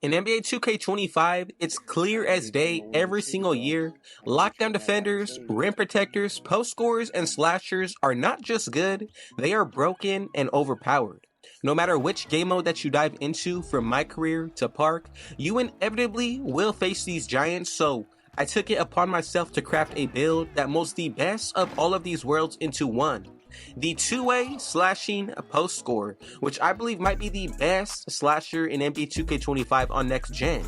In NBA 2K25, it's clear as day every single year. Lockdown defenders, rim protectors, post scorers, and slashers are not just good, they are broken and overpowered. No matter which game mode that you dive into, from my career to Park, you inevitably will face these giants, so I took it upon myself to craft a build that molds the best of all of these worlds into one. The two-way slashing post scorer, which I believe might be the best slasher in NBA 2K25 on next gen.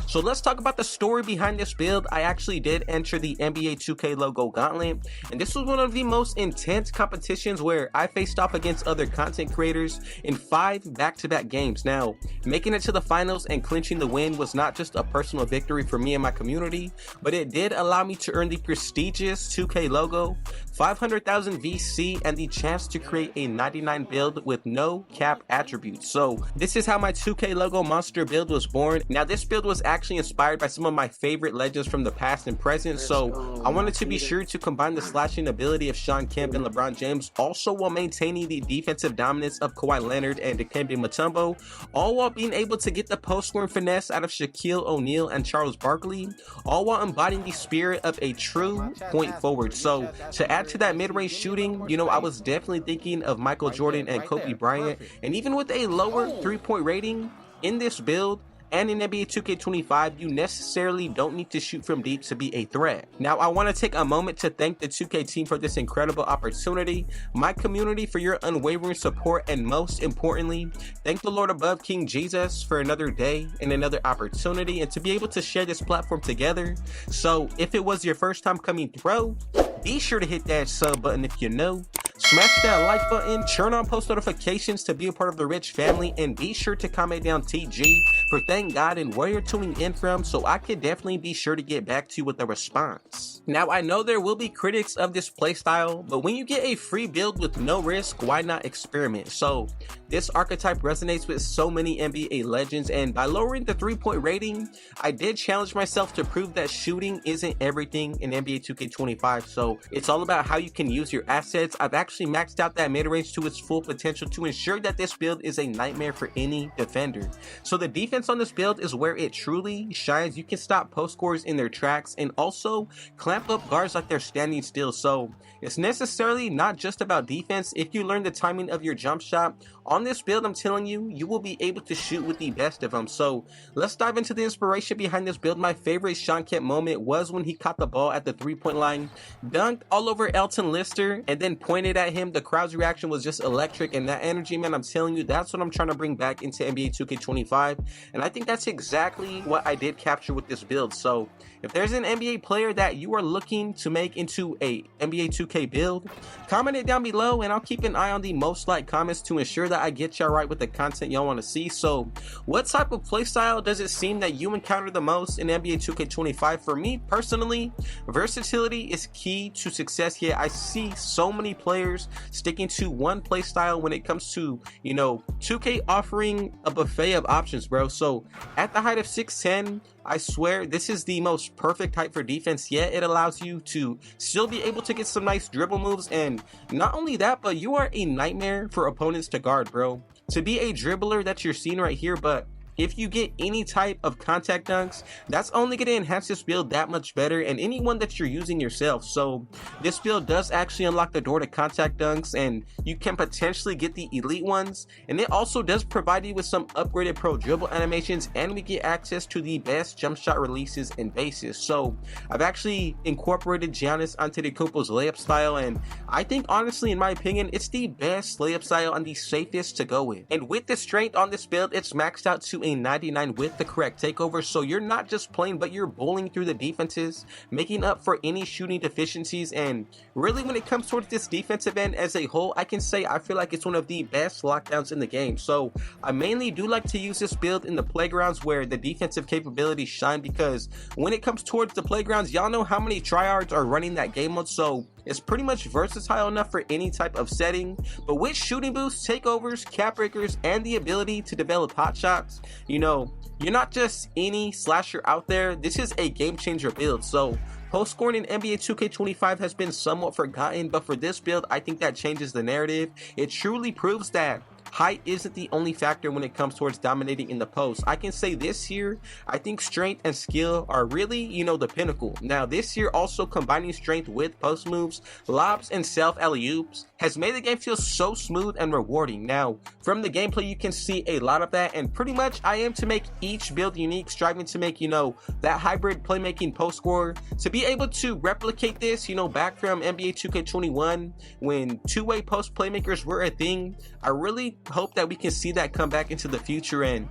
So let's talk about the story behind this build. I actually did enter the NBA 2K logo Gauntlet, and this was one of the most intense competitions where I faced off against other content creators in 5 back-to-back games. Now, making it to the finals and clinching the win was not just a personal victory for me and my community, but it did allow me to earn the prestigious 2K logo, 500,000 VC, and the chance to create a 99 build with no cap attributes. So this is how my 2K logo monster build was born. Now this build was actually inspired by some of my favorite legends from the past and present, so I wanted to be sure to combine the slashing ability of Shawn Kemp and LeBron James, also while maintaining the defensive dominance of Kawhi Leonard and Dikembe Mutombo, all while being able to get the post-scoring finesse out of Shaquille O'Neal and Charles Barkley, all while embodying the spirit of a true point forward. So to add to that mid-range shooting, you know, I was definitely thinking of Michael Jordan and Kobe Bryant, and even with a lower 3-point rating in this build, and in NBA 2K25, you necessarily don't need to shoot from deep to be a threat. Now, I want to take a moment to thank the 2K team for this incredible opportunity, my community for your unwavering support, and most importantly, thank the Lord above, King Jesus, for another day and another opportunity, and to be able to share this platform together. So, if it was your first time coming through, be sure to hit that sub button if you're new. Smash that like button, turn on post notifications to be a part of the Rich family, and be sure to comment down TG for thank God and where you're tuning in from, so I could definitely be sure to get back to you with a response. Now, I know there will be critics of this playstyle, but when you get a free build with no risk, why not experiment? So this archetype resonates with so many NBA legends, and by lowering the 3-point rating, I did challenge myself to prove that shooting isn't everything in NBA 2K25, so it's all about how you can use your assets. I've actually maxed out that mid-range to its full potential to ensure that this build is a nightmare for any defender. So the defense on this build is where it truly shines. You can stop post scorers in their tracks and also clamp up guards like they're standing still. So it's necessarily not just about defense. If you learn the timing of your jump shot on this build, I'm telling you, you will be able to shoot with the best of them. So let's dive into the inspiration behind this build. My favorite Shawn Kemp moment was when he caught the ball at the 3-point line, dunked all over Elton Lister, and then pointed at him. The crowd's reaction was just electric, and that energy, man, I'm telling you, that's what I'm trying to bring back into NBA 2K25, and I think that's exactly what I did capture with this build. So if there's an NBA player that you are looking to make into a NBA 2K build, comment it down below, and I'll keep an eye on the most liked comments to ensure that I get y'all right with the content y'all want to see. So what type of playstyle does it seem that you encounter the most in NBA 2K25? For me personally, versatility is key to success here. I see so many players sticking to one playstyle when it comes to, you know, 2K offering a buffet of options, bro. So at the height of 6'10", I swear this is the most perfect height for defense, yet it allows you to still be able to get some nice dribble moves, and not only that, but you are a nightmare for opponents to guard, bro. To be a dribbler that you're seeing right here, but if you get any type of contact dunks, that's only going to enhance this build that much better, and anyone that you're using yourself. So this build does actually unlock the door to contact dunks, and you can potentially get the elite ones, and it also does provide you with some upgraded pro dribble animations, and we get access to the best jump shot releases and bases. So I've actually incorporated Giannis Antetokounmpo's layup style, and I think honestly, in my opinion, it's the best layup style and the safest to go with. And with the strength on this build, it's maxed out to a 99 with the correct takeover, so you're not just playing, but you're bowling through the defenses, making up for any shooting deficiencies. And really, when it comes towards this defensive end as a whole, I can say I feel like it's one of the best lockdowns in the game. So I mainly do like to use this build in the playgrounds where the defensive capabilities shine, because when it comes towards the playgrounds, y'all know how many tryhards are running that game mode, so it's pretty much versatile enough for any type of setting. But with shooting boosts, takeovers, cap breakers, and the ability to develop hot shots, you know, you're not just any slasher out there. This is a game changer build. So post scoring in NBA 2K25 has been somewhat forgotten, but for this build, I think that changes the narrative. It truly proves that height isn't the only factor when it comes towards dominating in the post. I can say this year, I think strength and skill are really, the pinnacle. Now this year also combining strength with post moves, lobs, and self alley-oops has made the game feel so smooth and rewarding. Now from the gameplay you can see a lot of that, and pretty much I aim to make each build unique, striving to make that hybrid playmaking post scorer. To be able to replicate this back from NBA 2K21 when two-way post playmakers were a thing, I really hope that we can see that come back into the future. And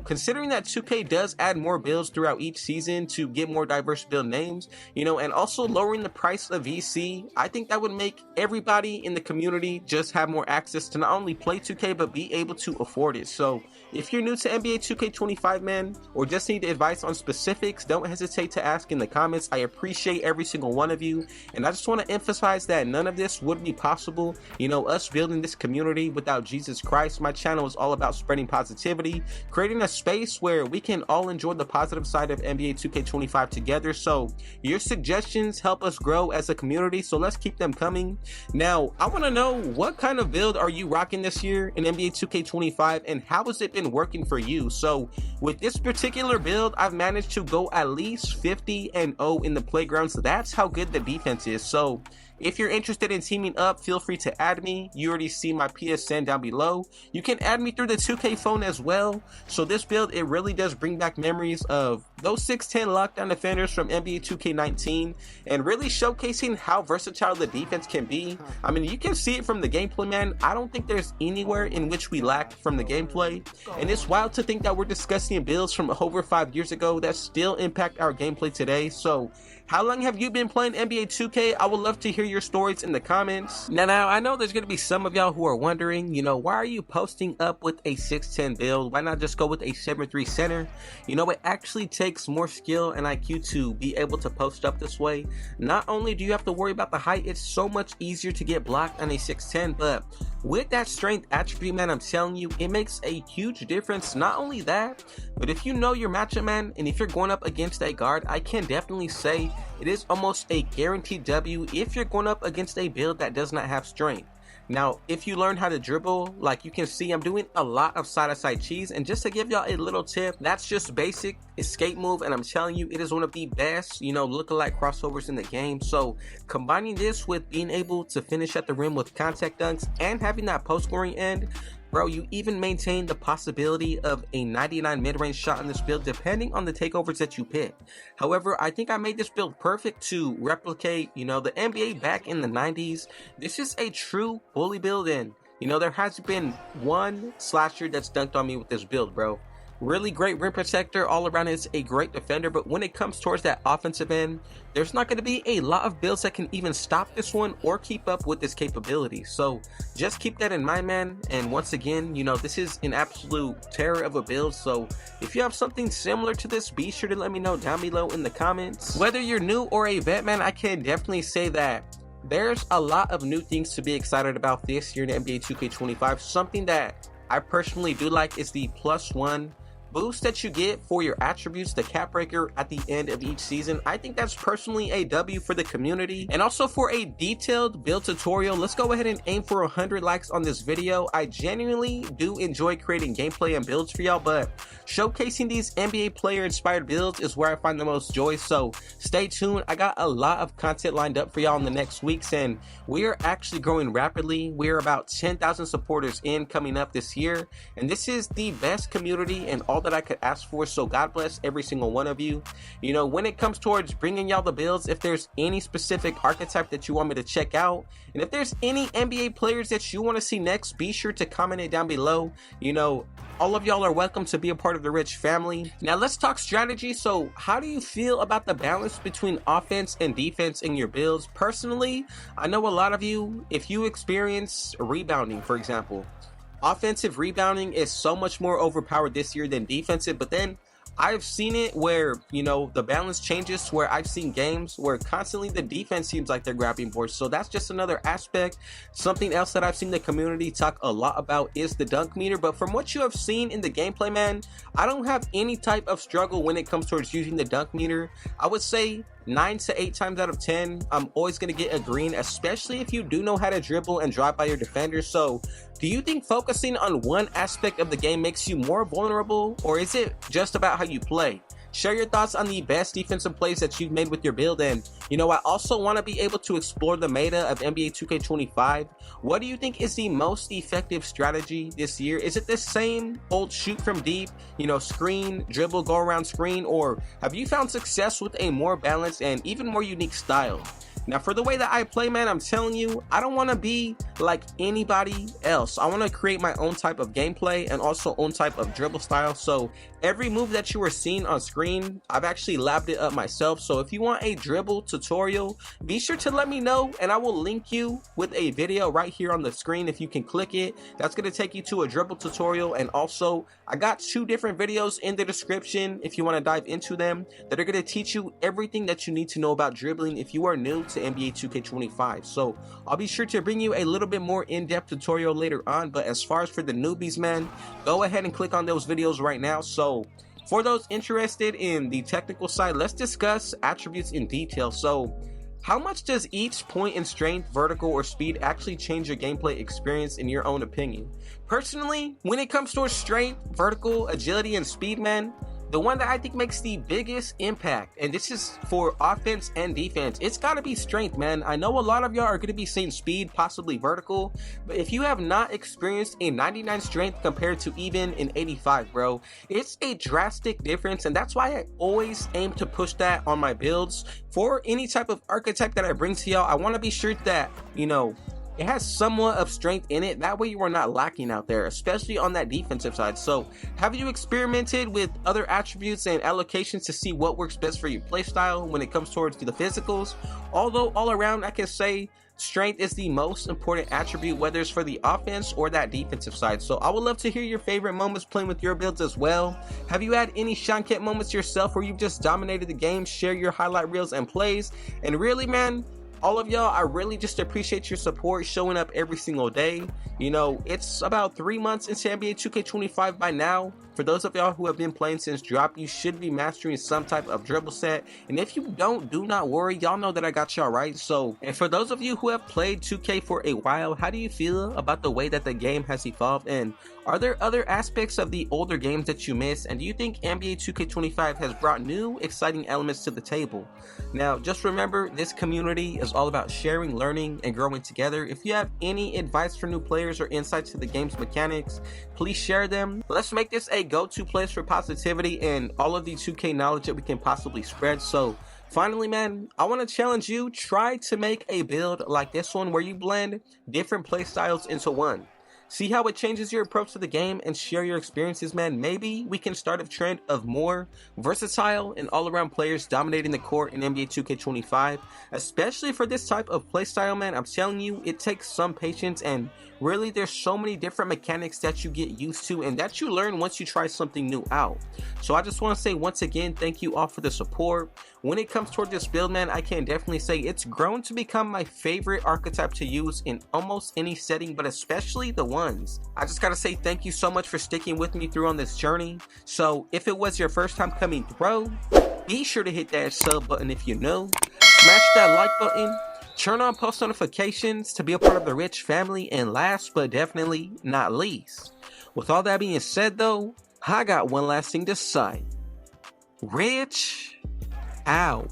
considering that 2K does add more builds throughout each season to get more diverse build names, and also lowering the price of VC, I think that would make everybody in the community just have more access to not only play 2K but be able to afford it. So if you're new to NBA 2K25, man, or just need advice on specifics, don't hesitate to ask in the comments. I appreciate every single one of you, and I just want to emphasize that none of this would be possible, us building this community, without Jesus Christ. My channel is all about spreading positivity, creating a space where we can all enjoy the positive side of NBA 2K25 together. So your suggestions help us grow as a community, so let's keep them coming. Now I want to know, what kind of build are you rocking this year in NBA 2K25, and how has it been working for you? So with this particular build, I've managed to go at least 50-0 in the playgrounds. That's how good the defense is. So if you're interested in teaming up, feel free to add me. You already see my PSN down below. You can add me through the 2K phone as well. So this build, it really does bring back memories of those 6'10" lockdown defenders from NBA 2K19, and really showcasing how versatile the defense can be. I mean, you can see it from the gameplay, man. I don't think there's anywhere in which we lack from the gameplay, and it's wild to think that we're discussing builds from over 5 years ago that still impact our gameplay today. So how long have you been playing NBA 2K? I would love to hear your stories in the comments. Now I know there's going to be some of y'all who are wondering, why are you posting up with a 6'10" build? Why not just go with a 7'3" center? It actually takes more skill and IQ to be able to post up this way. Not only do you have to worry about the height, it's so much easier to get blocked on a 6'10", but with that strength attribute, man, I'm telling you, it makes a huge difference. Not only that, but if you know your matchup, man, and if you're going up against a guard, I can definitely say it is almost a guaranteed W if you're going up against a build that does not have strength. Now, if you learn how to dribble, like you can see, I'm doing a lot of side-to-side cheese, and just to give y'all a little tip, that's just basic escape move, and I'm telling you, it is one of the best, lookalike crossovers in the game. So combining this with being able to finish at the rim with contact dunks and having that post-scoring end, bro, you even maintain the possibility of a 99 mid-range shot in this build depending on the takeovers that you pick. However, I think I made this build perfect to replicate, the NBA back in the 90s. This is a true bully build, and, there hasn't been one slasher that's dunked on me with this build, bro. Really great rim protector all around, is a great defender, but when it comes towards that offensive end, there's not going to be a lot of builds that can even stop this one or keep up with this capability. So just keep that in mind, man. And once again, this is an absolute terror of a build. So if you have something similar to this, be sure to let me know down below in the comments. Whether you're new or a vet, man, I can definitely say that there's a lot of new things to be excited about this year in NBA 2K25. Something that I personally do like is the +1 boost that you get for your attributes, the cap breaker at the end of each season. I think that's personally a W for the community. And also for a detailed build tutorial, let's go ahead and aim for 100 likes on this video. I genuinely do enjoy creating gameplay and builds for y'all, but showcasing these NBA player inspired builds is where I find the most joy. So stay tuned. I got a lot of content lined up for y'all in the next weeks, and we are actually growing rapidly. We're about 10,000 supporters in coming up this year, and this is the best community and all that I could ask for. So God bless every single one of you. When it comes towards bringing y'all the builds, if there's any specific archetype that you want me to check out, and if there's any NBA players that you want to see next, be sure to comment it down below. All of y'all are welcome to be a part of the Rich family. Now let's talk strategy. So how do you feel about the balance between offense and defense in your builds? Personally, I know a lot of you, if you experience rebounding, for example, offensive rebounding is so much more overpowered this year than defensive, but then I've seen it where, the balance changes to where I've seen games where constantly the defense seems like they're grabbing boards. So that's just another aspect. Something else that I've seen the community talk a lot about is the dunk meter. But from what you have seen in the gameplay, man, I don't have any type of struggle when it comes towards using the dunk meter. I would say 9 to 8 times out of 10, I'm always going to get a green, especially if you do know how to dribble and drive by your defenders. So do you think focusing on one aspect of the game makes you more vulnerable, or is it just about how you play? Share your thoughts on the best defensive plays that you've made with your build. And you know, I also want to be able to explore the meta of NBA 2K25. What do you think is the most effective strategy this year? Is it the same old shoot from deep, you know, screen, dribble, go around screen, or have you found success with a more balanced and even more unique style? Now, for the way that I play, man, I'm telling you, I don't want to be like anybody else. I want to create my own type of gameplay and also own type of dribble style. So every move that you were seeing on screen, I've actually labbed it up myself. So if you want a dribble tutorial, be sure to let me know, and I will link you with a video right here on the screen. If you can click it, that's going to take you to a dribble tutorial. And also, I got 2 different videos in the description if you want to dive into them that are going to teach you everything that you need to know about dribbling if you are new to NBA 2K25. So I'll be sure to bring you a little bit more in-depth tutorial later on, but as far as for the newbies, man, go ahead and click on those videos right now. So for those interested in the technical side, let's discuss attributes in detail. So how much does each point in strength, vertical, or speed actually change your gameplay experience in your own opinion? Personally, when it comes towards strength, vertical, agility, and speed, man, the one that I think makes the biggest impact, and this is for offense and defense, it's got to be strength, man. I know a lot of y'all are going to be saying speed, possibly vertical, but if you have not experienced a 99 strength compared to even an 85, bro, it's a drastic difference, and that's why I always aim to push that on my builds. For any type of archetype that I bring to y'all, I want to be sure that, you know, it has somewhat of strength in it. That way you are not lacking out there, especially on that defensive side. So have you experimented with other attributes and allocations to see what works best for your playstyle when it comes towards the physicals? Although all around, I can say strength is the most important attribute, whether it's for the offense or that defensive side. So I would love to hear your favorite moments playing with your builds as well. Have you had any Sean Kemp moments yourself where you've just dominated the game? Share your highlight reels and plays. And really, man, all of y'all, I really just appreciate your support, showing up every single day. You know, it's about 3 months into NBA 2K25 by now. For those of y'all who have been playing since drop, you should be mastering some type of dribble set. And if you don't, do not worry. Y'all know that I got y'all right. So, and for those of you who have played 2K for a while, how do you feel about the way that the game has evolved? And are there other aspects of the older games that you miss? And do you think NBA 2K25 has brought new, exciting elements to the table? Now, just remember, this community is all about sharing, learning, and growing together. If you have any advice for new players or insights to the game's mechanics, please share them. Let's make this a go-to place for positivity and all of the 2K knowledge that we can possibly spread. So finally, man, I want to challenge you. Try to make a build like this one where you blend different play styles into one. See how it changes your approach to the game and share your experiences, man. Maybe we can start a trend of more versatile and all-around players dominating the court in NBA 2K25, especially for this type of playstyle, man. I'm telling you, it takes some patience, and really there's so many different mechanics that you get used to and that you learn once you try something new out. So I just want to say once again, thank you all for the support. When it comes toward this build, man, I can definitely say it's grown to become my favorite archetype to use in almost any setting, but especially the ones. I just gotta say thank you so much for sticking with me through on this journey. So if it was your first time coming through, be sure to hit that sub button if you're new. Smash that like button. Turn on post notifications to be a part of the Rich family. And last but definitely not least, with all that being said though, I got one last thing to say. Rich out.